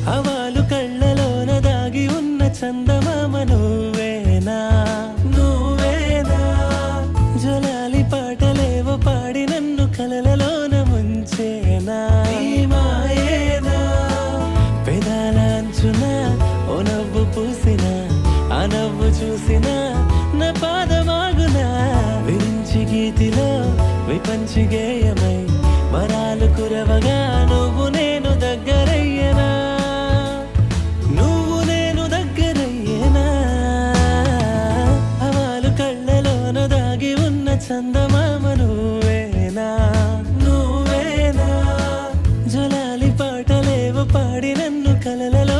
హవాలు కళ్ళలోన దాగి ఉన్న చందమామ నువ్వేనా నువ్వేనా జలాలి పాటలేవో పాడి నన్ను కలలలోన ముంచేనా ఈ మాయేనా పెదాల అంచున ఓ నవ్వు పూసిన ఆ నవ్వు చూసిన నా పాదమాగునా విరించి గీతిలో విపంచి గేయమై వరాలు కురవగా నువ్వు నేను దగ్గరయ్యనా నువ్వు నేను దగ్గరయ్యనా హవాలు కళ్ళలోన దాగి ఉన్న చందమామ నువ్వేనా నువ్వేనా జలాలి పాటలేవో పాడి నన్ను కలలలో